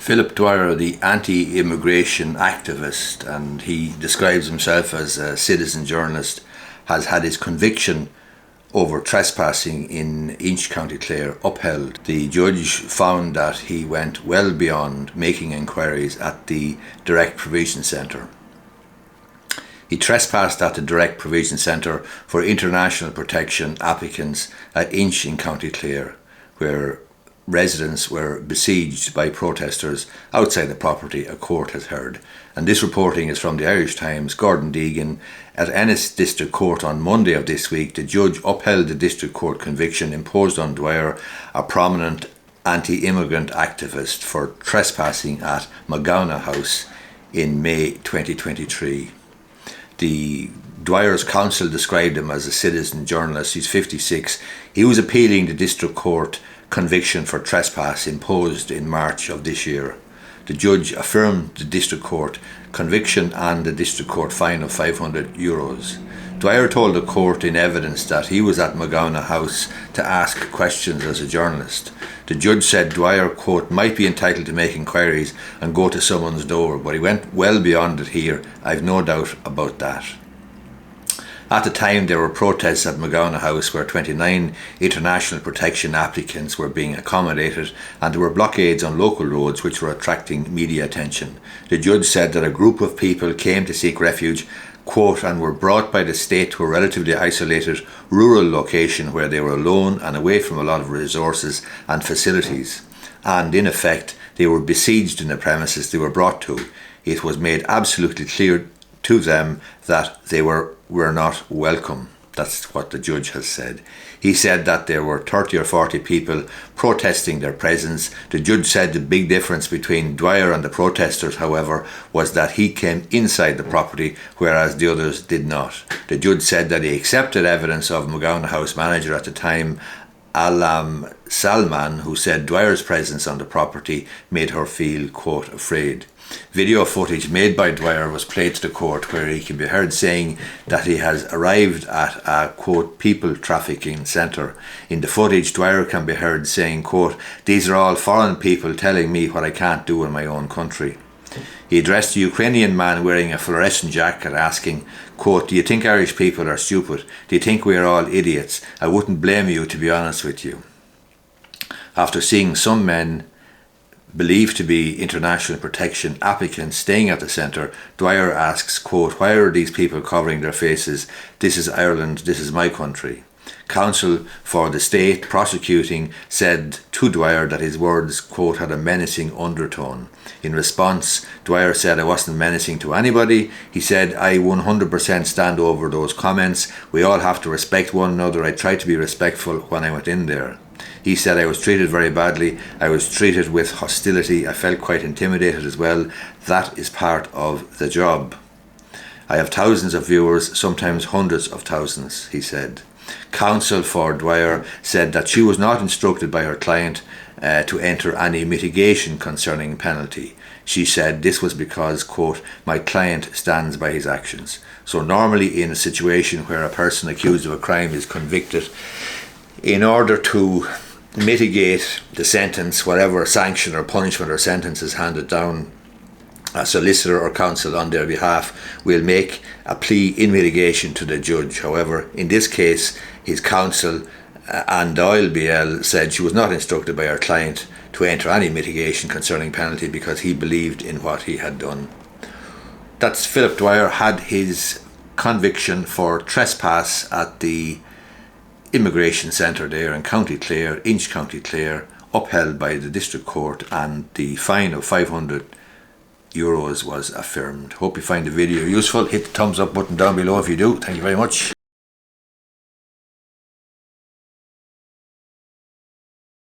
Philip Dwyer, the anti-immigration activist, and he describes himself as a citizen journalist, has had his conviction over trespassing in Inch, County Clare upheld. The judge found that he went well beyond making inquiries at the Direct Provision Centre. He trespassed at the Direct Provision Centre for international protection applicants at Inch in County Clare, where residents were besieged by protesters outside the property, a court has heard. And this reporting is from the Irish Times. Gordon Deegan. At Ennis District Court on Monday of this week, the judge upheld the District Court conviction imposed on Dwyer, a prominent anti-immigrant activist, for trespassing at Magowna House in May 2023. The Dwyer's counsel described him as a citizen journalist. He's 56. He was appealing the District Court conviction for trespass imposed in March of this year. The judge affirmed the District Court conviction and the District Court fine of €500. Dwyer told the court in evidence that he was at Magowna House to ask questions as a journalist. The judge said Dwyer, quote, might be entitled to make inquiries and go to someone's door, but he went well beyond it here. I've no doubt about that. At the time, there were protests at Magowna House where 29 international protection applicants were being accommodated, and there were blockades on local roads which were attracting media attention. The judge said that a group of people came to seek refuge, quote, and were brought by the state to a relatively isolated rural location where they were alone and away from a lot of resources and facilities. And in effect, they were besieged in the premises they were brought to. It was made absolutely clear to them that they were not welcome. That's what the judge has said. He said that there were 30 or 40 people protesting their presence. The judge said the big difference between Dwyer and the protesters, however, was that he came inside the property, whereas the others did not. The judge said that he accepted evidence of Magowna House manager at the time, Alam Salman, who said Dwyer's presence on the property made her feel, quote, afraid. Video footage made by Dwyer was played to the court, where he can be heard saying that he has arrived at a, quote, people trafficking centre. In the footage, Dwyer can be heard saying, quote, these are all foreign people telling me what I can't do in my own country. He addressed a Ukrainian man wearing a fluorescent jacket asking, quote, do you think Irish people are stupid? Do you think we are all idiots? I wouldn't blame you, to be honest with you. After seeing some men believed to be international protection applicants staying at the centre, Dwyer asks, quote, why are these people covering their faces? This is Ireland, this is my country. Counsel for the state prosecuting said to Dwyer that his words, quote, had a menacing undertone. In response, Dwyer said, I wasn't menacing to anybody. He said, I 100% stand over those comments. We all have to respect one another. I tried to be respectful when I went in there. He said, I was treated very badly. I was treated with hostility. I felt quite intimidated as well. That is part of the job. I have thousands of viewers, sometimes hundreds of thousands, he said. Counsel for Dwyer said that she was not instructed by her client to enter any mitigation concerning penalty. She said this was because, quote, my client stands by his actions. So normally in a situation where a person accused of a crime is convicted, in order to mitigate the sentence, whatever sanction or punishment or sentence is handed down, a solicitor or counsel on their behalf will make a plea in mitigation to the judge. However, in this case, his counsel, Anne Doyle BL, said she was not instructed by her client to enter any mitigation concerning penalty because he believed in what he had done. That's Philip Dwyer had his conviction for trespass at the immigration centre there in County Clare, Inch, County Clare, upheld by the District Court, and the fine of €500 was affirmed. Hope you find the video useful. Hit the thumbs up button down below if you do. Thank you very much.